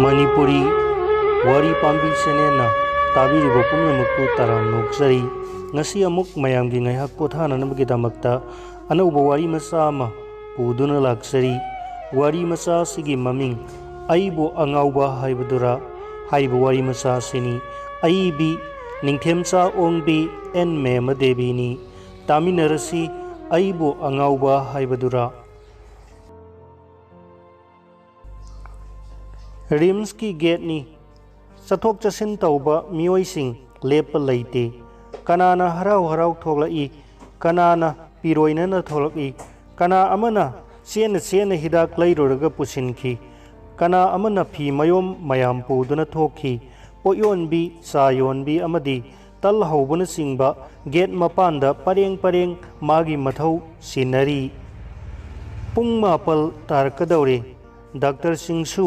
मणिपुरी वारी पांबी channel ताबीरिबो पुनमकु Taram नोक्जरी ngasi amuk mayamgi ngaiha pothananabagidamakta anauba wari macha ama puduna laksari wari macha sigi maming aibo angauba haibadura haiba wari macha sini aibi ningthemcha ongbi en mema devi ni taminarasi aibo angauba haibadura RIMS की gate नि चथोक चसिन तौबा मियोइसिंग लेप लैते कनाना हराव हराव थोलई कनाना पिरोइनना थोलई कना अमना chain chain हिदाक लैरोरगा पुसिनखी कना अमना फी मयोम मयाम पुदुना थोखी पोयोनबी सायोनबी अमदी तल हौबना सिंगबा गेट मपानदा परेंग परेंग मागी मथौ सिनरी पुंग मापल तारकदौरे डॉक्टर सिंसु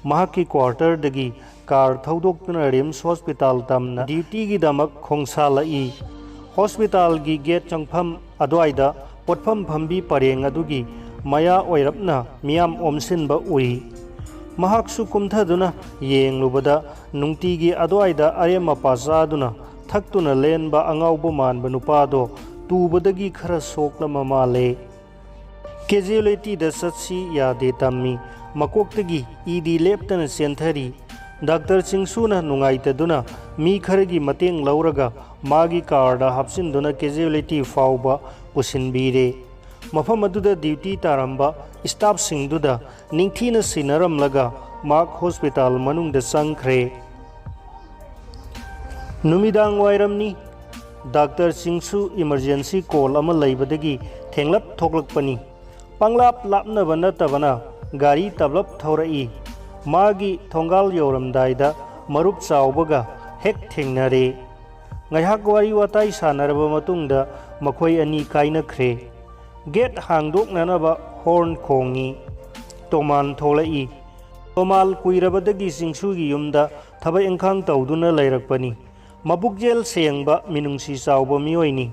महाकी क्वार्टर दगी कार थौदोक्तुना रिम्स हॉस्पिटल तमना ड्यूटी की दमक खोंसालई हॉस्पिटल की गेट चंगफम अद्वाइदा पोटफम फंबी परेंग अदुगी मया ओइरपना मियाम ओमसिनबा उई महाकसु कुमथदुना येंगलुबदा नुंगतीगी अद्वाइदा अरेम मपासादुना थक्तुना लेनबा अंगाउबो मानबा नुपादो तुबदगी खरा सोक्लमा माले कैजुअलिटी द सत्सी यादे तम्मी मकोक्तगी ईदी लेप्तन सेंथरी डॉक्टर सिंसुना नुंगाइतदुना मी खरगी मतेंग लौरगा मागी कार्डा हापसिनदुना कैजुअलिटी फाउबा पुसिनबीरे मफम अदुदा ड्यूटी तारंबा स्टाफ सिंगदुदा निंगथीना सिनरमलगा माक हॉस्पिटल मनुंगदा संख्रे नुमिदांग वायरमनी डॉक्टर सिंसु इमरजेंसी कॉल अमा लैबदगी थेंगलप थोकलकपनी पंगलाप लापनबा नतबना गाड़ी तबलब थौरई मागी थोंगाल यौरमदाइदा मरुप चावबगा हेक थेंगनरे ngaiha wari watai sanaraba matungda makhoi ani kainakre gate हांगदोकननबा हॉर्न खोंगी तोमान थोलई तोमाल कुइरबदगी सिंसुगी युमदा थबा इंखांग तौदुना लैरकपनी मबुकजेल सेंगबा मिनुंगसी चावबा मियोइनी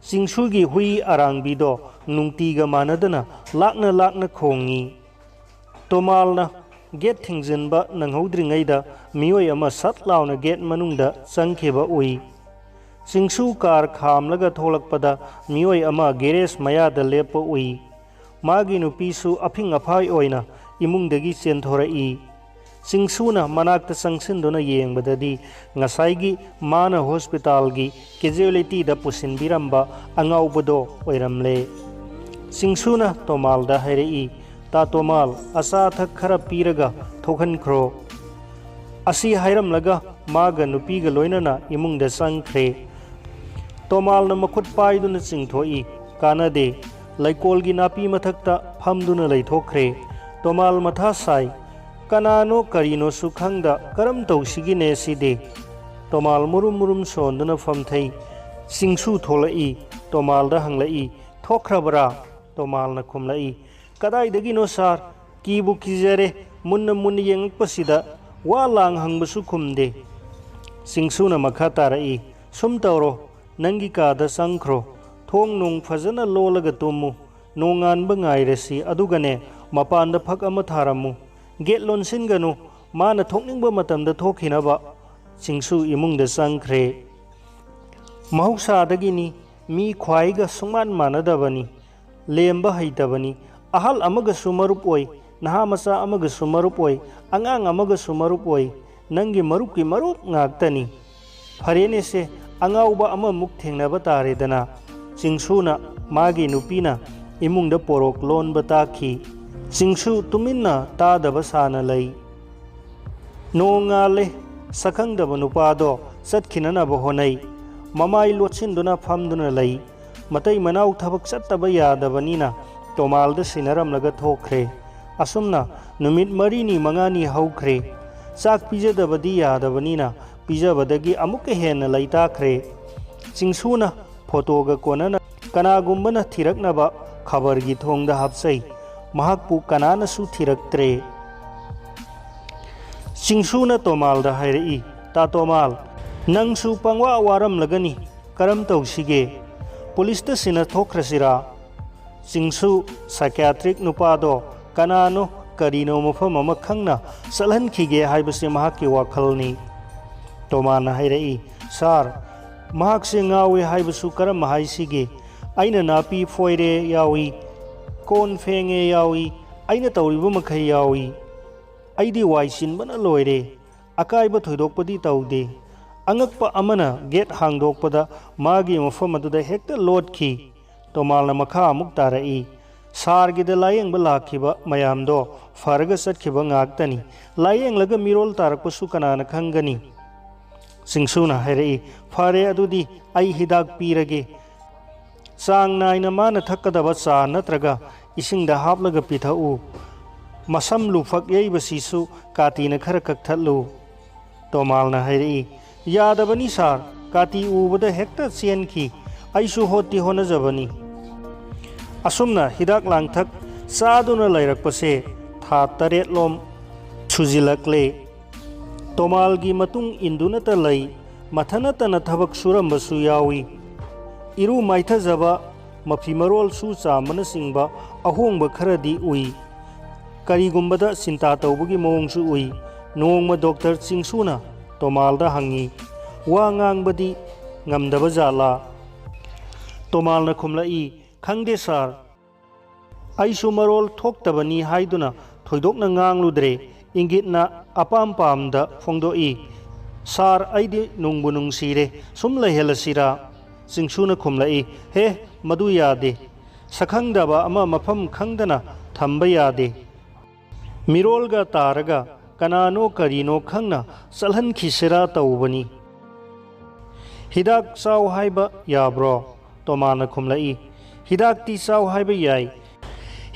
सिंसुगी हुई अरांगबीदो नुंगतीगा मानदना लाकना लाकना खोंगी तोमालना गेट थिंगजनबा नंगहौद्रिङैदा मियोय अमा सत लाउना गेट मनुंगदा चंगखेबा उई सिंसु कार खामलगा थोलकपदा मियोय अमा गेरेज मयादा लेप उई मागी नुपीसु अफिंग अफाय ओइना इमुंगदगी चेंथोरई सिंसुना मनाक्ता संगसिनदुना येंगबददी ngसाइगी माना हॉस्पिटलगी कैजुअलिटी दा पुसिनबिरंबा अंगाउबदो ओइरमले सिंसुना तोमालदा हैरई ता तोमाल असा थक खरा पीरगा थोखनख्रो असी हैरमलगा मागा नुपीगा लोइनना इमुंगदा संख्रे तोमालना मखुत पाइदुना चिंगथोई कानादे लैकोलगी नापी मथक्ता फमदुना लैथोख्रे तोमाल मथा साई कनानो करीनो सुखंगदा करम तौसिगिने सिदे तोमाल मुरुम मुरुम सोंदुना फमथै सिंसु थोलई तोमालदा हंगलई थोख्रबरा तोमालना खुमलई कदाइदगिनो सार कीबु किजरे मुन्न मुन्न येंगपसिदा वा लांग हंगबसु खुमदे सिंसुना मखा तारई सुम तौरो नंगी कादा संख्रो थोंग नोंग फजना लोलगा तुमु नोंगानबा ngairasi adugane mapanda phak ama tharamu gate लोनसिनगनु माना थोकनिंगबा मतमदा थोखिनबा सिंसु इमुंगदा संख्रे महौसादगिनी मी ख्वाइगा सुमान मानदबनी लेम्बा हैतबनी अहल अमगसु मरुप ओइ नहा मसा अमगसु मरुप ओइ अंगांग अमगसु मरुप ओइ नंगी मरुप की मरुप ngaktani फरेने से अंगाउबा अमा मुक थेंगनबा तारेदना सिंसुना मागी नुपीना इमुंगदा पोरोक लोन बताखी सिंसु तुमिन्ना तादब साना लई नोंगाले सखंगदब नुपादो चटखिननब होनई ममाई लोचिंदुना फमदुना लई मतई मनाउ थबक चत्तब यादबनीना तोमालद सिनरमलगा थोख्रे असुमना नुमित मरीनी मंगानी हौख्रे चाक पिजदबदी यादबनीना पिजबदगी अमुक हेन लैताख्रे सिंसुना फोटोगा कोनना कनागुम्बना थिरकनबा खबरगी थोंगदा हापसई महाकपु कनानसु थिरक्त्रे सिंसुना तोमालदा हैरई ता तोमाल नंगसु पंगवा वारम लगनी करम तौसिगे पुलिसता सिना थोख्रसिरा सिंसु साइकियाट्रिक नुपादो कनानो ꯀꯔꯤꯅꯣ ꯃꯐꯝ ꯑꯃ ꯈꯪꯅ ꯆꯠꯍꯟꯈꯤꯒꯦ ꯍꯥꯏꯕꯁꯤ ꯃꯍꯥꯛꯀꯤ ꯋꯥꯈꯜꯅꯤ꯫ ꯇꯣꯃꯥꯅ ꯍꯥꯏꯔꯛꯏ, ꯁꯥꯔ, ꯃꯍꯥꯛꯁꯦ ꯉꯥꯎꯋꯦ ꯍꯥꯏꯕꯁꯨ ꯀꯔꯝ ꯍꯥꯏꯁꯤꯒꯦ? ꯑꯩꯅ ꯅꯥꯄꯤ ꯐꯣꯏꯔꯦ ꯌꯥꯎꯏ, ꯀꯣꯟ ꯐꯦꯡꯉꯦ ꯌꯥꯎꯏ, ꯑꯩꯅ ꯇꯧꯔꯤꯕ ꯃꯈꯩ ꯌꯥꯎꯏ꯫ ꯑꯩꯗꯤ ꯋꯥꯏ ꯆꯤꯟꯕꯅ ꯂꯣꯏꯔꯦ, ꯑꯀꯥꯏꯕ ꯊꯣꯏꯗꯣꯛꯄꯗꯤ ꯇꯧꯗꯦ꯫ ꯑꯉꯛꯄ ꯑꯃꯅ ꯒꯦꯠ ꯍꯥꯡꯗꯣꯛꯄꯗ ꯃꯥꯒꯤ ꯃꯐꯝ ꯑꯗꯨꯗ ꯍꯦꯛꯇ ꯂꯣꯠꯈꯤ꯫ ꯇꯣꯃꯥꯜꯅ ꯃꯈꯥ ꯑꯃꯨꯛ ꯇꯥꯔꯛꯏ, ꯁꯥꯔꯒꯤꯗ ꯂꯥꯌꯦꯡꯕ ꯂꯥꯛꯈꯤꯕ ꯃꯌꯥꯝꯗꯣ ꯐꯔꯒ ꯆꯠꯈꯤꯕ ꯉꯥꯛꯇꯅꯤ, ꯂꯥꯌꯦꯡꯂꯒ ꯃꯤꯔꯣꯜ ꯇꯥꯔꯛꯄꯁꯨ ꯀꯅꯥꯅ ꯈꯪꯒꯅꯤ? ꯆꯤꯡꯁꯨꯅ ꯍꯥꯏꯔꯛꯏ, ꯐꯔꯦ ꯑꯗꯨꯗꯤ ꯑꯩ ꯍꯤꯗꯥꯛ ꯄꯤꯔꯒꯦ꯫ ꯆꯥꯡ ꯅꯥꯏꯅ ꯃꯥꯅ ꯊꯛꯀꯗꯕ ꯆꯥ ꯅꯠꯇ꯭ꯔꯒ ꯏꯁꯤꯡꯗ ꯍꯥꯞꯂꯒ ꯄꯤꯊꯛꯎ꯫ ꯃꯁꯝ ꯂꯨꯐꯛ ꯌꯩꯕꯁꯤꯁꯨ ꯀꯥꯇꯤꯅ ꯈꯔ ꯀꯛꯊꯠꯂꯨ꯫ ꯇꯣꯃꯥꯜꯅ ꯍꯥꯏꯔꯛꯏ, ꯌꯥꯗꯕꯅꯤ ꯁꯥꯔ, ꯀꯥꯇꯤ ꯎꯕꯗ ꯍꯦꯛꯇ ꯆꯦꯟꯈꯤ, ꯑꯩꯁꯨ ꯍꯣꯠꯇꯤ ꯍꯣꯠꯅꯖꯕꯅꯤ꯫ ꯑꯁꯨꯝꯅ ꯍꯤꯗꯥꯛ ꯂꯥꯡꯊꯛ ꯆꯥꯗꯨꯅ ꯂꯩꯔꯛꯄꯁꯦ ꯊꯥ 7 ꯁꯨꯖꯤꯜꯂꯛꯂꯦ꯫ ꯇꯣꯃꯥꯜꯒꯤ ꯃꯇꯨꯡ ꯏꯟꯗꯨꯅꯇ ꯂꯩ, ꯃꯊꯟꯇꯅ ꯊꯕꯛ ꯁꯨꯔꯝꯕꯁꯨ ꯌꯥꯎꯏ꯫ ꯏꯔꯨ ꯃꯥꯏꯊꯖꯕ, ꯃꯐꯤ ꯃꯔꯣꯜ ꯁꯨ ꯆꯥꯝꯕꯅꯆꯤꯡꯕ ꯑꯍꯣꯡꯕ ꯈꯔꯗꯤ ꯎꯏ꯫ ꯀꯔꯤꯒꯨꯝꯕꯗ ꯆꯤꯟꯇꯥ ꯇꯧꯕꯒꯤ ꯃꯑꯣꯡꯁꯨ ꯎꯏ꯫ ꯅꯣꯡꯃ ꯗꯣꯛꯇꯔ ꯆꯤꯡꯁꯨꯅ ꯇꯣꯃꯥꯜꯗ ꯍꯪꯉꯤ, ꯋꯥ ꯉꯥꯡꯕꯗꯤ ꯉꯝꯗꯕ ꯖꯥꯠꯂꯥ? ꯇꯣꯃꯥꯜꯅ ꯈꯨꯝꯂꯛꯏ, ꯈꯪꯗꯦ ꯁꯥꯔ, ꯑꯩꯁꯨ ꯃꯔꯣꯜ ꯊꯣꯛꯇꯕꯅꯤ ꯍꯥꯏꯗꯨꯅ ꯊꯣꯏꯗꯣꯛꯅ ꯉꯥꯡꯂꯨꯗ꯭ꯔꯦ꯫ ꯏꯪꯒꯤꯠꯅ ꯑꯄꯥꯝ ꯄꯥꯝꯗ ꯐꯣꯡꯗꯣꯛꯏ, ꯁꯥꯔ, ꯑꯩꯗꯤ ꯅꯨꯡꯕꯨ ꯅꯨꯡꯁꯤꯔꯦ, ꯁꯨꯝ ꯂꯩꯍꯜꯂꯁꯤꯔꯥ? ꯆꯤꯡꯁꯨꯅ ꯈꯨꯝꯂꯛꯏ, ꯍꯦ, ꯃꯗꯨ ꯌꯥꯗꯦ꯫ ꯁꯛꯈꯪꯗꯕ ꯑꯃ ꯃꯐꯝ ꯈꯪꯗꯅ ꯊꯝꯕ ꯌꯥꯗꯦ꯫ ꯃꯤꯔꯣꯜꯒ ꯇꯥꯔꯒ ꯀꯅꯥꯅꯣ ꯀꯔꯤꯅꯣ ꯈꯪꯅ ꯆꯠꯍꯟꯈꯤꯁꯤꯔꯥ ꯇꯧꯕꯅꯤ꯫ ꯍꯤꯗꯥꯛ ꯆꯥꯎ ꯍꯥꯏꯕ ꯌꯥꯕ꯭ꯔꯣ? ꯇꯣꯃꯥꯅ ꯈꯨꯝꯂꯛꯏ, ꯍꯤꯗꯥꯛꯇꯤ ꯆꯥꯎ ꯍꯥꯏꯕ ꯌꯥꯏ,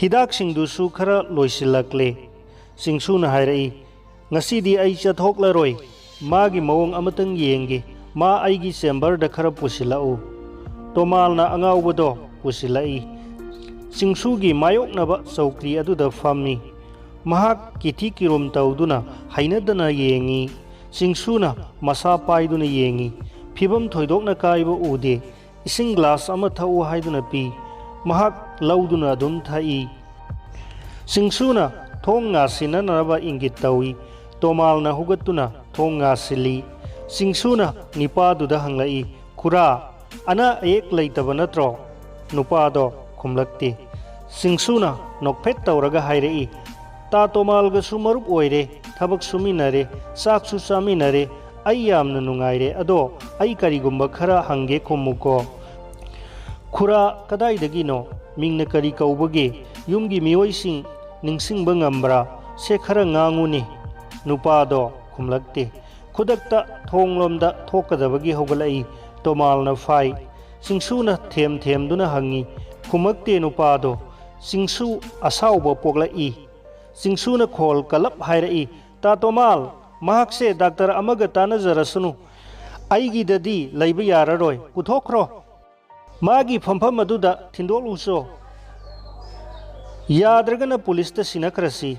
ꯍꯤꯗꯥꯛꯁꯤꯡꯗꯨꯁꯨ ꯈꯔ ꯂꯣꯏꯁꯤꯜꯂꯛꯂꯦ꯫ ꯆꯤꯡꯁꯨꯅ ꯍꯥꯏꯔꯛꯏ, ꯉꯁꯤꯗꯤ ꯑꯩ ꯆꯠꯊꯣꯛꯂꯔꯣꯏ, ꯃꯥꯒꯤ ꯃꯑꯣꯡ ꯑꯃꯇꯪ ꯌꯦꯡꯒꯦ, ꯃꯥ ꯑꯩꯒꯤ ꯆꯦꯝꯕꯔꯗ ꯈꯔ ꯄꯨꯁꯤꯜꯂꯛꯎ꯫ ꯇꯣꯃꯥꯜꯅ ꯑꯉꯥꯎꯕꯗꯣ ꯄꯨꯁꯤꯜꯂꯛꯏ꯫ ꯆꯤꯡꯁꯨꯒꯤ ꯃꯥꯌꯣꯛꯅꯕ ꯆꯧꯀ꯭ꯔꯤ ꯑꯗꯨꯗ ꯐꯝꯃꯤ꯫ ꯃꯍꯥꯛ ꯀꯤꯊꯤ ꯀꯤꯔꯨꯝ ꯇꯧꯗꯨꯅ ꯍꯩꯅꯗꯅ ꯌꯦꯡꯉꯤ꯫ ꯆꯤꯡꯁꯨꯅ ꯃꯁꯥ ꯄꯥꯏꯗꯨꯅ ꯌꯦꯡꯉꯤ꯫ ꯐꯤꯕꯝ ꯊꯣꯏꯗꯣꯛꯅ ꯀꯥꯏꯕ ꯎꯗꯦ꯫ ꯏꯁꯤꯡ ꯒ꯭ꯂꯥꯁ ꯑꯃ ꯊꯛꯎ ꯍꯥꯏꯗꯨꯅ ꯄꯤ꯫ ꯃꯍꯥꯛ ꯂꯧꯗꯨꯅ ꯑꯗꯨꯝ ꯊꯛꯏ꯫ ꯆꯤꯡꯁꯨꯅ ꯊꯣꯡ ꯉꯥꯁꯤꯟꯅꯅꯕ ꯏꯪꯒꯤꯠ ꯇꯧꯏ꯫ ꯇꯣꯃꯥꯜꯅ ꯍꯧꯒꯠꯇꯨꯅ ꯊꯣꯡ ꯉꯥꯁꯤꯜꯂꯤ꯫ ꯆꯤꯡꯁꯨꯅ ꯅꯤꯄꯥꯗꯨꯗ ꯍꯪꯂꯛꯏ, ꯈꯨꯔꯥ, ꯑꯅꯥ ꯑꯌꯦꯛ ꯂꯩꯇꯕ ꯅꯠꯇ꯭ꯔꯣ? ꯅꯨꯄꯥꯗꯣ ꯈꯨꯝꯂꯛꯇꯦ꯫ ꯆꯤꯡꯁꯨꯅ ꯅꯣꯛꯐꯦꯠ ꯇꯧꯔꯒ ꯍꯥꯏꯔꯛꯏ, ꯇꯥ ꯇꯣꯃꯥꯜꯒꯁꯨ ꯃꯔꯨꯞ ꯑꯣꯏꯔꯦ, ꯊꯕꯛ ꯁꯨꯃꯤꯟꯅꯔꯦ, ꯆꯥꯛꯁꯨ ꯆꯥꯃꯤꯟꯅꯔꯦ, ꯑꯩ ꯌꯥꯝꯅ ꯅꯨꯡꯉꯥꯏꯔꯦ꯫ ꯑꯗꯣ ꯑꯩ ꯀꯔꯤꯒꯨꯝꯕ ꯈꯔ ꯍꯪꯒꯦ ꯈꯨꯝꯃꯨꯀꯣ? ꯈꯨꯔꯥ ꯀꯗꯥꯏꯗꯒꯤꯅꯣ? ꯃꯤꯡꯅ ꯀꯔꯤ ꯀꯧꯕꯒꯦ? ꯌꯨꯝꯒꯤ ꯃꯤꯑꯣꯏꯁꯤꯡ ꯅꯤꯡꯁꯤꯡꯕ ꯉꯝꯕ꯭ꯔꯥ? ꯁꯦ ꯈꯔ ꯉꯥꯡꯉꯨꯅꯦ꯫ ꯅꯨꯄꯥꯗꯣ ꯈꯨꯝꯂꯛꯇꯦ꯫ ꯈꯨꯗꯛꯇ ꯊꯣꯡꯂꯣꯝꯗ ꯊꯣꯛꯀꯗꯕꯒꯤ ꯍꯧꯒꯠꯂꯛꯏ꯫ ꯇꯣꯃꯥꯜꯅ ꯐꯥꯏ꯫ ꯆꯤꯡꯁꯨꯅ ꯊꯦꯝ ꯊꯦꯝꯗꯨꯅ ꯍꯪꯉꯤ, ꯈꯨꯝꯃꯛꯇꯦ ꯅꯨꯄꯥꯗꯣ꯫ ꯆꯤꯡꯁꯨ ꯑꯁꯥꯎꯕ ꯄꯣꯛꯂꯛꯏ꯫ ꯆꯤꯡꯁꯨꯅ ꯈꯣꯜ ꯀꯜꯂꯞ ꯍꯥꯏꯔꯛꯏ, ꯇꯥ ꯇꯣꯃꯥꯜ, ꯃꯍꯥꯛꯁꯦ ꯗꯥꯛꯇꯔ ꯑꯃꯒ ꯇꯥꯟꯅꯖꯔꯁꯅꯨ, ꯑꯩꯒꯤꯗꯗꯤ ꯂꯩꯕ ꯌꯥꯔꯔꯣꯏ, ꯄꯨꯊꯣꯛꯈ꯭ꯔꯣ, ꯃꯥꯒꯤ ꯐꯝꯐꯝ ꯑꯗꯨꯗ ꯊꯤꯟꯗꯣꯛꯂꯨꯆꯣ, ꯌꯥꯗ꯭ꯔꯒꯅ ꯄꯨꯂꯤꯁꯇ ꯁꯤꯟꯅꯈ꯭ꯔꯁꯤ꯫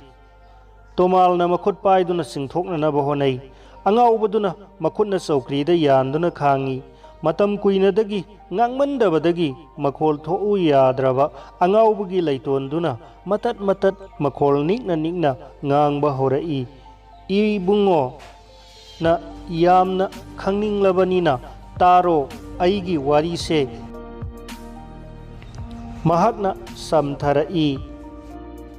ꯇꯣꯃꯥꯜꯅ ꯃꯈꯨꯠ ꯄꯥꯏꯗꯨꯅ ꯆꯤꯡꯊꯣꯛꯅꯅꯕ ꯍꯣꯠꯅꯩ꯫ ꯑꯉꯥꯎꯕꯗꯨꯅ ꯃꯈꯨꯠꯅ ꯆꯧꯀ꯭ꯔꯤꯗ ꯌꯥꯟꯗꯨꯅ ꯈꯥꯡꯉꯤ꯫ ꯃꯇꯝ ꯀꯨꯏꯅꯗꯒꯤ ꯉꯥꯡꯃꯟꯗꯕꯗꯒꯤ ꯃꯈꯣꯜ ꯊꯣꯛꯎ ꯌꯥꯗ꯭ꯔꯕ ꯑꯉꯥꯎꯕꯒꯤ ꯂꯩꯇꯣꯟꯗꯨꯅ ꯃꯇꯠ ꯃꯇꯠ ꯃꯈꯣꯜ ꯅꯤꯛꯅ ꯅꯤꯛꯅ ꯉꯥꯡꯕ ꯍꯧꯔꯛꯏ, ꯏꯕꯨꯡꯉꯣ ꯅ ꯌꯥꯝꯅ ꯈꯪꯅꯤꯡꯂꯕꯅꯤꯅ ꯇꯥꯔꯣ ꯑꯩꯒꯤ ꯋꯥꯔꯤꯁꯦ꯫ ꯃꯍꯥꯛꯅ ꯁꯝꯊꯔꯛꯏ,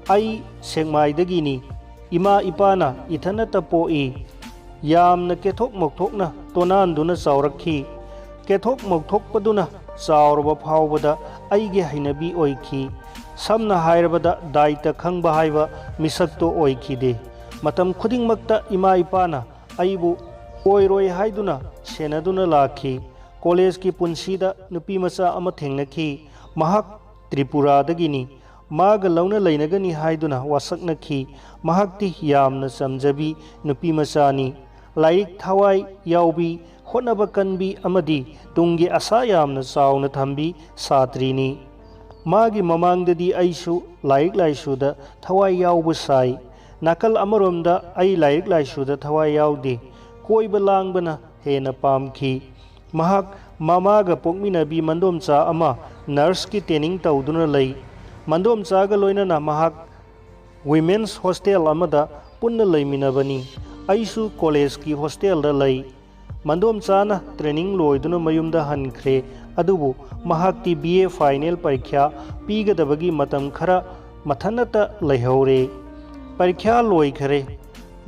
ꯑꯩ ꯁꯦꯛꯃꯥꯏꯗꯒꯤꯅꯤ꯫ ꯏꯃꯥ ꯏꯄꯥꯅ ꯏꯊꯟꯇ ꯄꯣꯛꯏ꯫ ꯌꯥꯝꯅ ꯀꯦꯊꯣꯛ ꯃꯧꯊꯣꯛꯅ ꯇꯣꯅꯥꯟꯗꯨꯅ ꯆꯥꯎꯔꯛꯈꯤ꯫ ꯀꯦꯊꯣꯛ ꯃꯧꯊꯣꯛꯄꯗꯨꯅ ꯆꯥꯎꯔꯕ ꯐꯥꯎꯕꯗ ꯑꯩꯒꯤ ꯍꯩꯅꯕꯤ ꯑꯣꯏꯈꯤ꯫ ꯁꯝꯅ ꯍꯥꯏꯔꯕꯗ ꯗꯥꯏꯇ ꯈꯪꯕ ꯍꯥꯏꯕ ꯃꯤꯁꯛꯇꯣ ꯑꯣꯏꯈꯤꯗꯦ꯫ ꯃꯇꯝ ꯈꯨꯗꯤꯡꯃꯛꯇ ꯏꯃꯥ ꯏꯄꯥꯅ ꯑꯩꯕꯨ ꯑꯣꯏꯔꯣꯏ ꯍꯥꯏꯗꯨꯅ ꯁꯦꯟꯅꯗꯨꯅ ꯂꯥꯛꯈꯤ꯫ ꯀꯣꯂꯦꯖꯀꯤ ꯄꯨꯟꯁꯤꯗ ꯅꯨꯄꯤꯃꯆꯥ ꯑꯃ ꯊꯦꯡꯅꯈꯤ꯫ ꯃꯍꯥꯛ ꯇ꯭ꯔꯤꯄꯨꯔꯥꯗꯒꯤꯅꯤ꯫ ꯃꯥꯒ ꯂꯧꯅ ꯂꯩꯅꯒꯅꯤ ꯍꯥꯏꯗꯨꯅ ꯋꯥꯁꯛꯅꯈꯤ꯫ ꯃꯍꯥꯛꯇꯤ ꯌꯥꯝꯅ ꯆꯝꯖꯕꯤ ꯅꯨꯄꯤꯃꯆꯥꯅꯤ꯫ ꯂꯥꯏꯔꯤꯛ ꯊꯋꯥꯏ ꯌꯥꯎꯕꯤ, ꯍꯣꯠꯅꯕ ꯀꯟꯕꯤ ꯑꯃꯗꯤ ꯇꯨꯡꯒꯤ ꯑꯁꯥ ꯌꯥꯝꯅ ꯆꯥꯎꯅ ꯊꯝꯕꯤ ꯁꯥꯇ꯭ꯔꯤꯅꯤ꯫ ꯃꯥꯒꯤ ꯃꯃꯥꯡꯗꯗꯤ ꯑꯩꯁꯨ ꯂꯥꯏꯔꯤꯛ ꯂꯥꯏꯁꯨꯗ ꯊꯋꯥꯏ ꯌꯥꯎꯕ ꯁꯥꯏ꯫ ꯅꯥꯀꯜ ꯑꯃꯔꯣꯝꯗ ꯑꯩ ꯂꯥꯏꯔꯤꯛ ꯂꯥꯏꯁꯨꯗ ꯊꯋꯥꯏ ꯌꯥꯎꯗꯦ꯫ ꯀꯣꯏꯕ ꯂꯥꯡꯕꯅ ꯍꯦꯟꯅ ꯄꯥꯝꯈꯤ꯫ ꯃꯍꯥꯛ ꯃꯃꯥꯒ ꯄꯣꯛꯃꯤꯟꯅꯕꯤ ꯃꯟꯗꯣꯝꯆꯥ ꯑꯃ ꯅꯔꯁꯀꯤ ꯇ꯭ꯔꯦꯅꯤꯡ ꯇꯧꯗꯨꯅ ꯂꯩ꯫ ꯃꯟꯗꯣꯝꯆꯥꯒ ꯂꯣꯏꯅꯅ ꯃꯍꯥꯛ ꯋꯤꯃꯦꯟꯁ ꯍꯣꯁꯇꯦꯜ ꯑꯃꯗ ꯄꯨꯟꯅ ꯂꯩꯃꯤꯟꯅꯕꯅꯤ꯫ ꯑꯩꯁꯨ ꯀꯣꯂꯦꯖꯀꯤ ꯍꯣꯁꯇꯦꯜꯗ ꯂꯩ꯫ ꯃꯟꯗꯣꯝꯆꯥꯅ ꯇ꯭ꯔꯦꯅꯤꯡ ꯂꯣꯏꯗꯨꯅ ꯃꯌꯨꯝꯗ ꯍꯟꯈ꯭ꯔꯦ, ꯑꯗꯨꯕꯨ ꯃꯍꯥꯛꯇꯤ BA ꯐꯥꯏꯅꯦꯜ ꯄꯔꯤꯈ꯭ꯌꯥ ꯄꯤꯒꯗꯕꯒꯤ ꯃꯇꯝ ꯈꯔ ꯃꯊꯟꯇ ꯂꯩꯍꯧꯔꯦ꯫ ꯄꯔꯤꯈ꯭ꯌꯥ ꯂꯣꯏꯈꯔꯦ꯫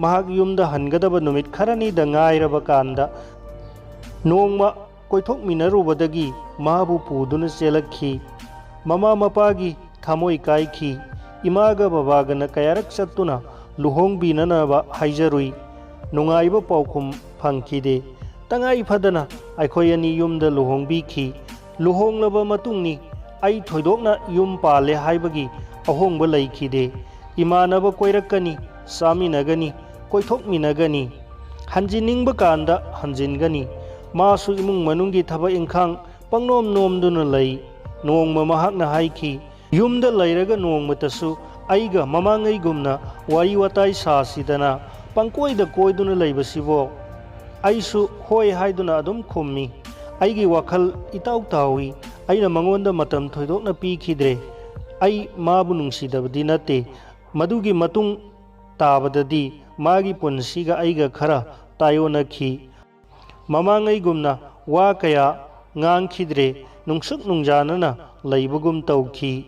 ꯃꯍꯥꯛ ꯌꯨꯝꯗ ꯍꯟꯒꯗꯕ ꯅꯨꯃꯤꯠ ꯈꯔꯅꯤꯗ ꯉꯥꯏꯔꯕ ꯀꯥꯟꯗ ꯅꯣꯡꯃ ꯀꯣꯏꯊꯣꯛꯃꯤꯟꯅꯔꯨꯕꯗꯒꯤ ꯃꯥꯕꯨ ꯄꯨꯗꯨꯅ ꯆꯦꯜꯂꯛꯈꯤ꯫ ꯃꯃꯥ ꯃꯄꯥꯒꯤ ꯊꯃꯣꯏ ꯀꯥꯏꯈꯤ꯫ ꯏꯃꯥꯒ ꯕꯕꯥꯒꯅ ꯀꯌꯥꯔꯛ ꯆꯠꯇꯨꯅ ꯂꯨꯍꯣꯡꯕꯤꯅꯅꯕ ꯍꯥꯏꯖꯔꯨꯏ, ꯅꯨꯡꯉꯥꯏꯕ ꯄꯥꯎꯈꯨꯝ ꯐꯪꯈꯤꯗꯦ꯫ ꯇꯉꯥꯏ ꯐꯗꯅ ꯑꯩꯈꯣꯏ ꯑꯅꯤ ꯌꯨꯝꯗ ꯂꯨꯍꯣꯡꯕꯤꯈꯤ꯫ ꯂꯨꯍꯣꯡꯂꯕ ꯃꯇꯨꯡꯅꯤ ꯑꯩ ꯊꯣꯏꯗꯣꯛꯅ ꯌꯨꯝ ꯄꯥꯜꯂꯦ ꯍꯥꯏꯕꯒꯤ ꯑꯍꯣꯡꯕ ꯂꯩꯈꯤꯗꯦ꯫ ꯏꯃꯥꯟꯅꯕ ꯀꯣꯏꯔꯛꯀꯅꯤ, ꯆꯥꯃꯤꯟꯅꯒꯅꯤ, ꯀꯣꯏꯊꯣꯛꯃꯤꯟꯅꯒꯅꯤ, ꯍꯟꯖꯤꯟꯅꯤꯡꯕ ꯀꯥꯟꯗ ꯍꯟꯖꯤꯟꯒꯅꯤ꯫ ꯃꯥꯁꯨ ꯏꯃꯨꯡ ꯃꯅꯨꯡꯒꯤ ꯊꯕꯛ ꯏꯪꯈꯥꯡ ꯄꯪꯅꯣꯝ ꯅꯣꯝꯗꯨꯅ ꯂꯩ꯫ ꯅꯣꯡꯃ ꯃꯍꯥꯛꯅ ꯍꯥꯏꯈꯤ, ꯌꯨꯝꯗ ꯂꯩꯔꯒ ꯅꯣꯡꯃꯇꯁꯨ ꯑꯩꯒ ꯃꯃꯥꯡꯉꯩꯒꯨꯝꯅ ꯋꯥꯔꯤ ꯋꯥꯇꯥꯏ ꯁꯥꯁꯤꯗꯅ ꯄꯪꯀꯣꯏꯗ ꯀꯣꯏꯗꯨꯅ ꯂꯩꯕꯁꯤꯕꯣ? ꯑꯩꯁꯨ ꯍꯣꯏ ꯍꯥꯏꯗꯨꯅ ꯑꯗꯨꯝ ꯈꯨꯝꯃꯤ꯫ ꯑꯩꯒꯤ ꯋꯥꯈꯜ ꯏꯇꯥꯎ ꯇꯥꯎꯏ꯫ ꯑꯩꯅ ꯃꯉꯣꯟꯗ ꯃꯇꯝ ꯊꯣꯏꯗꯣꯛꯅ ꯄꯤꯈꯤꯗ꯭ꯔꯦ꯫ ꯑꯩ ꯃꯥꯕꯨ ꯅꯨꯡꯁꯤꯗꯕꯗꯤ ꯅꯠꯇꯦ꯫ ꯃꯗꯨꯒꯤ ꯃꯇꯨꯡ ꯇꯥꯕꯗꯗꯤ ꯃꯥꯒꯤ ꯄꯨꯟꯁꯤꯒ ꯑꯩꯒ ꯈꯔ ꯇꯥꯏꯑꯣꯟꯅꯈꯤ꯫ ꯃꯃꯥꯡꯉꯩꯒꯨꯝꯅ ꯋꯥ ꯀꯌꯥ ꯉꯥꯡꯈꯤꯗ꯭ꯔꯦ, ꯅꯨꯡꯁꯨꯛ ꯅꯨꯡꯖꯥꯅꯅ ꯂꯩꯕꯒꯨꯝ ꯇꯧꯈꯤ꯫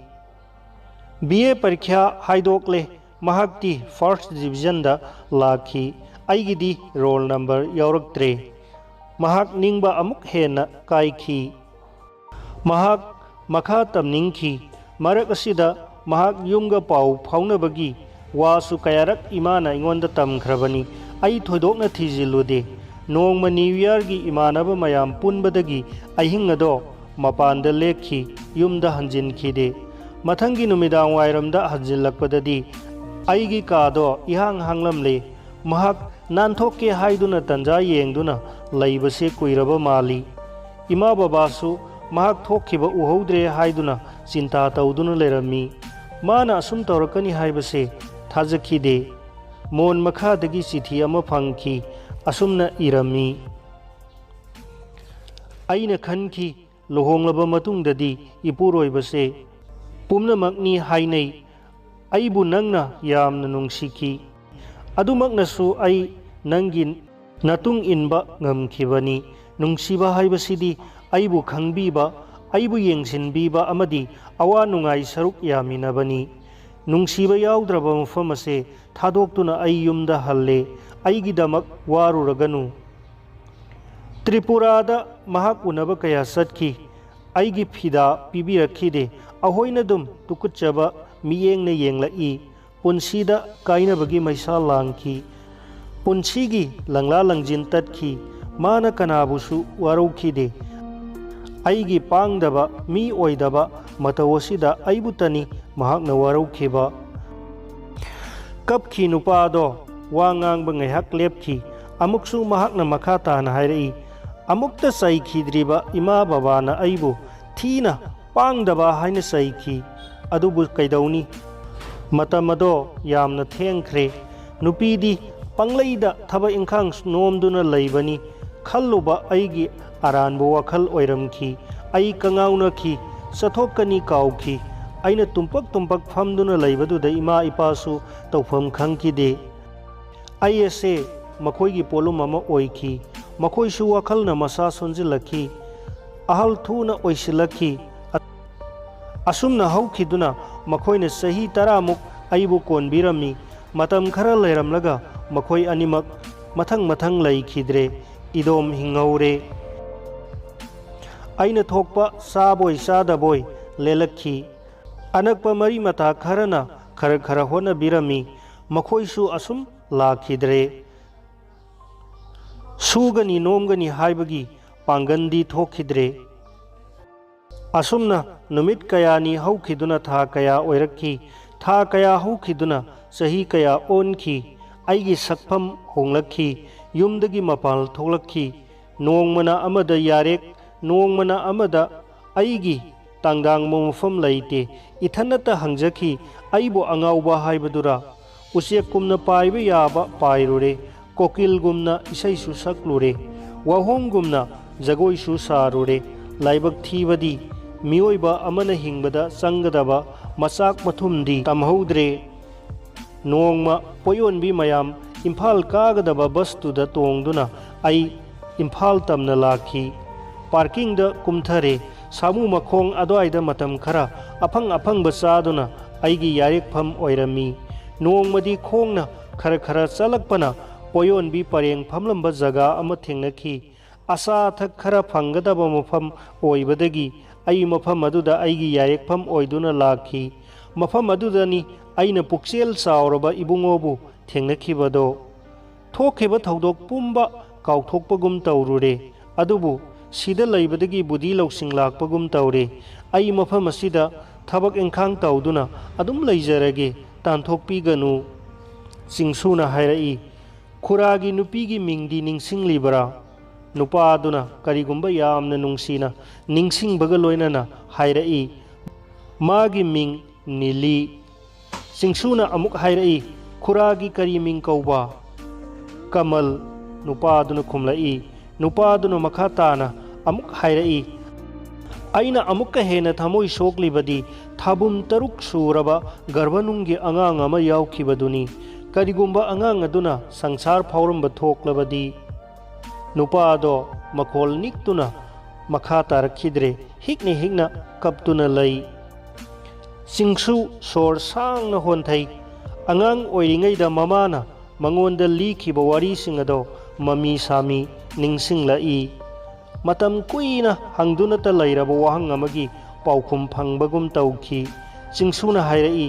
BA ꯄꯔꯤꯈ꯭ꯌꯥ ꯍꯥꯏꯗꯣꯛꯂꯦ꯫ ꯃꯍꯥꯛꯇꯤ ꯐꯥꯔꯁꯠ ꯗꯤꯕꯤꯖꯟꯗ ꯂꯥꯛꯈꯤ꯫ ꯑꯩꯒꯤꯗꯤ ꯔꯣꯜ ꯅꯝꯕꯔ ꯌꯥꯎꯔꯛꯇ꯭ꯔꯦ꯫ ꯃꯍꯥꯛ ꯅꯤꯡꯕ ꯑꯃꯨꯛ ꯍꯦꯟꯅ ꯀꯥꯏꯈꯤ꯫ ꯃꯍꯥꯛ ꯃꯈꯥ ꯇꯝꯅꯤꯡꯈꯤ꯫ ꯃꯔꯛ ꯑꯁꯤꯗ ꯃꯍꯥꯛ ꯌꯨꯝꯒ ꯄꯥꯎ ꯐꯥꯎꯅꯕꯒꯤ ꯋꯥꯁꯨ ꯀꯌꯥꯔꯛ ꯏꯃꯥꯅ ꯑꯩꯉꯣꯟꯗ ꯇꯝꯈ꯭ꯔꯕꯅꯤ꯫ ꯑꯩ ꯊꯣꯏꯗꯣꯛꯅ ꯊꯤꯖꯤꯜꯂꯨꯗꯦ꯫ ꯅꯣꯡꯃ ꯅ꯭ꯌꯨ ꯏꯌꯥꯔꯒꯤ ꯏꯃꯥꯟꯅꯕ ꯃꯌꯥꯝ ꯄꯨꯟꯕꯗꯒꯤ ꯑꯍꯤꯡ ꯑꯗꯣ ꯃꯄꯥꯟꯗ ꯂꯦꯛꯈꯤ, ꯌꯨꯝꯗ ꯍꯟꯖꯤꯟꯈꯤꯗꯦ꯫ ꯃꯊꯪꯒꯤ ꯅꯨꯃꯤꯗꯥꯡ ꯋꯥꯏꯔꯝꯗ ꯍꯟꯖꯤꯜꯂꯛꯄꯗꯗꯤ ꯑꯩꯒꯤ ꯀꯥꯗꯣ ꯏꯍꯥꯡ ꯍꯥꯡꯂꯝꯂꯦ꯫ ꯃꯍꯥꯛ ꯅꯥꯟꯊꯣꯛꯀꯦ ꯍꯥꯏꯗꯨꯅ ꯇꯟꯖꯥ ꯌꯦꯡꯗꯨꯅ ꯂꯩꯕꯁꯦ ꯀꯨꯏꯔꯕ ꯃꯥꯜꯂꯤ꯫ ꯏꯃꯥ ꯕꯕꯥꯁꯨ ꯃꯍꯥꯛ ꯊꯣꯛꯈꯤꯕ ꯎꯍꯧꯗ꯭ꯔꯦ ꯍꯥꯏꯗꯨꯅ ꯆꯤꯟꯇꯥ ꯇꯧꯗꯨꯅ ꯂꯩꯔꯝꯃꯤ꯫ ꯃꯥꯅ ꯑꯁꯨꯝ ꯇꯧꯔꯛꯀꯅꯤ ꯍꯥꯏꯕꯁꯦ ꯊꯥꯖꯈꯤꯗꯦ꯫ ꯃꯣꯟ ꯃꯈꯥꯗꯒꯤ ꯆꯤꯊꯤ ꯑꯃ ꯐꯪꯈꯤ꯫ ꯑꯁꯨꯝꯅ ꯏꯔꯝꯃꯤ, ꯑꯩꯅ ꯈꯟꯈꯤ ꯂꯨꯍꯣꯡꯂꯕ ꯃꯇꯨꯡꯗꯗꯤ ꯏꯄꯨꯔꯣꯏꯕꯁꯦ ꯄꯨꯝꯅꯃꯛꯅꯤ ꯍꯥꯏꯅꯩ꯫ ꯑꯩꯕꯨ ꯅꯪꯅ ꯌꯥꯝꯅ ꯅꯨꯡꯁꯤꯈꯤ꯫ ꯑꯗꯨꯃꯛꯅꯁꯨ ꯑꯩ ꯅꯪꯒꯤ ꯅꯇꯨꯡ ꯏꯟꯕ ꯉꯝꯈꯤꯕꯅꯤ꯫ ꯅꯨꯡꯁꯤꯕ ꯍꯥꯏꯕꯁꯤꯗꯤ ꯑꯩꯕꯨ ꯈꯪꯕꯤꯕ, ꯑꯩꯕꯨ ꯌꯦꯡꯁꯤꯟꯕꯤꯕ ꯑꯃꯗꯤ ꯑꯋꯥ ꯅꯨꯡꯉꯥꯏ ꯁꯔꯨꯛ ꯌꯥꯃꯤꯟꯅꯕꯅꯤ꯫ ꯅꯨꯡꯁꯤꯕ ꯌꯥꯎꯗ꯭ꯔꯕ ꯃꯐꯝ ꯑꯁꯦ ꯊꯥꯗꯣꯛꯇꯨꯅ ꯑꯩ ꯌꯨꯝꯗ ꯍꯜꯂꯦ꯫ ꯑꯩꯒꯤꯗꯃꯛ ꯋꯥꯔꯨꯔꯒꯅꯨ꯫ ꯇ꯭ꯔꯤꯄꯨꯔꯥꯗ ꯃꯍꯥꯛ ꯎꯅꯕ ꯀꯌꯥ ꯆꯠꯈꯤ꯫ ꯑꯩꯒꯤ ꯐꯤꯗꯥ ꯄꯤꯕꯤꯔꯛꯈꯤꯗꯦ꯫ ꯑꯍꯣꯏꯅꯗꯨꯝ ꯇꯨꯀꯠꯆꯕ ꯃꯤꯠꯌꯦꯡꯅ ꯌꯦꯡꯂꯛꯏ꯫ ꯄꯨꯟꯁꯤꯗ ꯀꯥꯏꯅꯕꯒꯤ ꯃꯩꯁꯥ ꯂꯥꯡꯈꯤ꯫ ꯄꯨꯟꯁꯤꯒꯤ ꯂꯪꯂꯥ ꯂꯪꯖꯤꯟ ꯇꯠꯈꯤ꯫ ꯃꯥꯅ ꯀꯅꯥꯕꯨꯁꯨ ꯋꯥꯔꯧꯈꯤꯗꯦ꯫ ꯑꯩꯒꯤ ꯄꯥꯡꯗꯕ, ꯃꯤ ꯑꯣꯏꯗꯕ ꯃꯇꯧ ꯑꯁꯤꯗ ꯑꯩꯕꯨꯇꯅꯤ ꯃꯍꯥꯛꯅ ꯋꯥꯔꯧꯈꯤꯕ꯫ ꯀꯞꯈꯤ ꯅꯨꯄꯥꯗꯣ꯫ ꯋꯥ ꯉꯥꯡꯕ ꯉꯥꯏꯍꯥꯛ ꯂꯦꯞꯈꯤ꯫ ꯑꯃꯨꯛꯁꯨ ꯃꯍꯥꯛꯅ ꯃꯈꯥ ꯇꯥꯅ ꯍꯥꯏꯔꯛꯏ, ꯑꯃꯨꯛꯇ ꯆꯩꯈꯤꯗ꯭ꯔꯤꯕ ꯏꯃꯥ ꯕꯕꯥꯅ ꯑꯩꯕꯨ ꯊꯤꯅ ꯄꯥꯡꯗꯕ ꯍꯥꯏꯅ ꯆꯩꯈꯤ꯫ ꯑꯗꯨꯕꯨ ꯀꯩꯗꯧꯅꯤ? ꯃꯇꯝ ꯑꯗꯣ ꯌꯥꯝꯅ ꯊꯦꯡꯈ꯭ꯔꯦ꯫ ꯅꯨꯄꯤꯗꯤ ꯄꯪꯂꯩꯗ ꯊꯕꯛ ꯏꯪꯈꯥꯡ ꯅꯣꯝꯗꯨꯅ ꯂꯩꯕꯅꯤ ꯈꯜꯂꯨꯕ ꯑꯩꯒꯤ ꯑꯔꯥꯟꯕ ꯋꯥꯈꯜ ꯑꯣꯏꯔꯝꯈꯤ꯫ ꯑꯩ ꯀꯉꯥꯎꯅꯈꯤ, ꯆꯠꯊꯣꯛꯀꯅꯤ ꯀꯥꯎꯈꯤ꯫ ꯑꯩꯅ ꯇꯨꯝꯄꯛ ꯇꯨꯝꯄꯛ ꯐꯝꯗꯨꯅ ꯂꯩꯕꯗꯨꯗ ꯏꯃꯥ ꯏꯄꯥꯁꯨ ꯇꯧꯐꯝ ꯈꯪꯈꯤꯗꯦ꯫ ꯑꯩ ꯑꯁꯦ ꯃꯈꯣꯏꯒꯤ ꯄꯣꯠꯂꯨꯝ ꯑꯃ ꯑꯣꯏꯈꯤ꯫ ꯃꯈꯣꯏꯁꯨ ꯋꯥꯈꯜꯅ ꯃꯁꯥ ꯁꯣꯟꯖꯤꯜꯂꯛꯈꯤ, ꯑꯍꯜ ꯊꯨꯅ ꯑꯣꯏꯁꯤꯜꯂꯛꯈꯤ꯫ ꯑꯁꯨꯝꯅ ꯍꯧꯈꯤꯗꯨꯅ ꯃꯈꯣꯏꯅ ꯆꯍꯤ 10 ꯃꯨꯛ ꯑꯩꯕꯨ ꯀꯣꯟꯕꯤꯔꯝꯃꯤ꯫ ꯃꯇꯝ ꯈꯔ ꯂꯩꯔꯝꯂꯒ ꯃꯈꯣꯏ ꯑꯅꯤꯃꯛ ꯃꯊꯪ ꯃꯊꯪ ꯂꯩꯈꯤꯗ꯭ꯔꯦ꯫ ꯏꯗꯣꯝ ꯍꯤꯡꯍꯧꯔꯦ꯫ ꯑꯩꯅ ꯊꯣꯛꯄ ꯆꯥꯕꯣꯏ ꯆꯥꯗꯕꯣꯏ ꯂꯦꯜꯂꯛꯈꯤ꯫ ꯑꯅꯛꯄ ꯃꯔꯤ ꯃꯇꯥ ꯈꯔꯅ ꯈꯔ ꯈꯔ ꯍꯣꯠꯅꯕꯤꯔꯝꯃꯤ꯫ ꯃꯈꯣꯏꯁꯨ ꯑꯁꯨꯝ ꯂꯥꯛꯈꯤꯗ꯭ꯔꯦ꯫ ꯁꯨꯒꯅꯤ ꯅꯣꯝꯒꯅꯤ ꯍꯥꯏꯕꯒꯤ ꯄꯥꯡꯒꯟꯗꯤ ꯊꯣꯛꯈꯤꯗ꯭ꯔꯦ꯫ ꯑꯁꯨꯝꯅ ꯅꯨꯃꯤꯠ ꯀꯌꯥꯅꯤ ꯍꯧꯈꯤꯗꯨꯅ ꯊꯥꯀꯌꯥ ꯑꯣꯏꯔꯛꯈꯤ꯫ ꯊꯥ ꯀꯌꯥ ꯍꯧꯈꯤꯗꯨꯅ ꯆꯍꯤ ꯀꯌꯥ ꯑꯣꯟꯈꯤ꯫ ꯑꯩꯒꯤ ꯁꯛꯐꯝ ꯍꯣꯡꯂꯛꯈꯤ꯫ ꯌꯨꯝꯗꯒꯤ ꯃꯄꯥꯟ ꯊꯣꯛꯂꯛꯈꯤ꯫ ꯅꯣꯡꯃꯅ ꯑꯃꯗ ꯌꯥꯔꯦꯛ, ꯅꯣꯡꯃꯅ ꯑꯃꯗ ꯑꯩꯒꯤ ꯇꯥꯡꯗꯥꯡꯕ ꯃꯐꯝ ꯂꯩꯇꯦ꯫ ꯏꯊꯟꯅꯇ ꯍꯪꯖꯈꯤ, ꯑꯩꯕꯨ ꯑꯉꯥꯎꯕ ꯍꯥꯏꯕꯗꯨꯔꯥ? ꯎꯆꯦꯛꯀꯨꯝꯅ ꯄꯥꯏꯕ ꯌꯥꯕ ꯄꯥꯏꯔꯨꯔꯦ, ꯀꯣꯀꯤꯜꯒꯨꯝꯅ ꯏꯁꯩꯁꯨ ꯁꯛꯂꯨꯔꯦ, ꯋꯥꯍꯣꯡꯒꯨꯝꯅ ꯖꯒꯣꯏꯁꯨ ꯁꯥꯔꯨꯔꯦ꯫ ꯂꯥꯏꯕꯛ ꯊꯤꯕꯗꯤ ꯃꯤꯑꯣꯏꯕ ꯑꯃꯅ ꯍꯤꯡꯕꯗ ꯆꯪꯒꯗꯕ ꯃꯆꯥꯛ ꯃꯊꯨꯝꯗꯤ ꯇꯝꯍꯧꯗ꯭ꯔꯦ꯫ नोंगमा पोयोनबी मयाम इम्फाल कागदबा बसतुदा तोंगदुना आई इम्फाल तमना लाखी पार्किंग द कुमथरे सामू मखोंग अदवाइदा मतम खरा अफंग अफंग बसादुना आईगी यारेकफम ओइरमी नोंगमदी खोंगना खरा खरा चलकपना पोयोनबी परेंग फमलंब जगा अमा थेंगनखी आशा थक खरा फंगदबा मफम ओइबदगी आई मफम अदुदा आईगी यारेकफम ओइदुना लाखी मफम अदुदनी आईना पुक्सेल चावरबा इबुंगोबु थेंगनखिबदो थोखेबा थौदोक पुंबा काउथोकपगुम तौरुरे अदुबु सिदा लैबदगी बुद्धि लौसिंग लाकपगुम तौरे आई मफम असिदा थबक एंखांग तौदुना अदुम लैजरगे तांथोकपीगनु चिंगसुना हायरई खुरागी नुपीगी मिंगदी निंगसिंगलिबरा नुपादुना करिगुंबा यामना नुंगसीना निंगसिंगबगा लोइनना हायरई मागी मिंग नीली चिंगसुना अमुक हायरई खुरागी करी मिंग कौबा कमल नुपादुना खुमलई नुपादुना मखा ताना अमुक हायरई अइना अमुक हेना थमोई सोकलिबदी थाबुम तरुक सूरबा गर्भनुंगी अंगांग अमा यावखिबदुनी करिगुंबा अंगांग अदुना संसार फावरंबा थोकलबदी नुपादो मखोल निक्तुना मखा तारखिद्रे हिकने हिकना कपतुना लई चिंगसु सोर सांगना होन्थै अंगांग ओइरिङैदा ममाना मंगोंदा लीखिबा वारीसिंग अदो ममी सामी निंगसिंगलई मतम कुइना हंगदुनता लैरबा वाहंग अमगी पाउखुम फंगबगुम तौखी चिंगसुना हायरई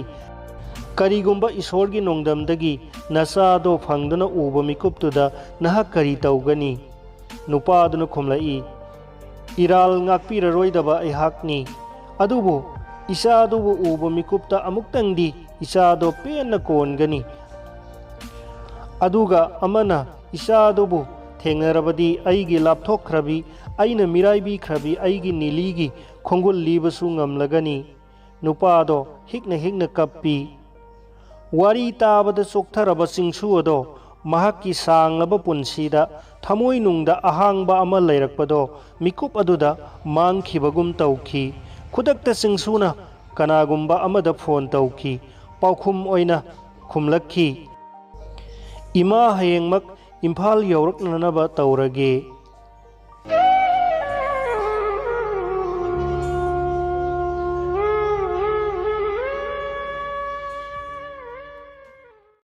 करिगुंबा ईश्वरगी नोंगदमदगी नचादो फंगदुना उबा मिकुपतुदा नहा करी तौगनी नुपादुना खुमलई इराल ngakpiraroidaba aihakni adubu isadubu uba mikupta amuktangdi isado penna kongani aduga amana isadubu थेंगरबदी आईगी लापथोखरबी आईना मिराइबी खरबी आईगी नीलीगी खोंगुल लीबसु ngमलगनी नुपादो हिकना हिकना कप्पी वारी ताबद चोक्थरब चिंगसु अदो महाक्की सांगलब पुंसीदा थमोई नुंगदा अहांगबा अमा लैरकपदो मिकुप अदुदा मांगखिबगुम तौखी खुदक्ता चिंगसुना कनागुंबा अमदा फोन तौखी पाउखुम ओइना खुमलक्खी इमा हयेंगमक इम्फाल यौरकननबा तौरगे।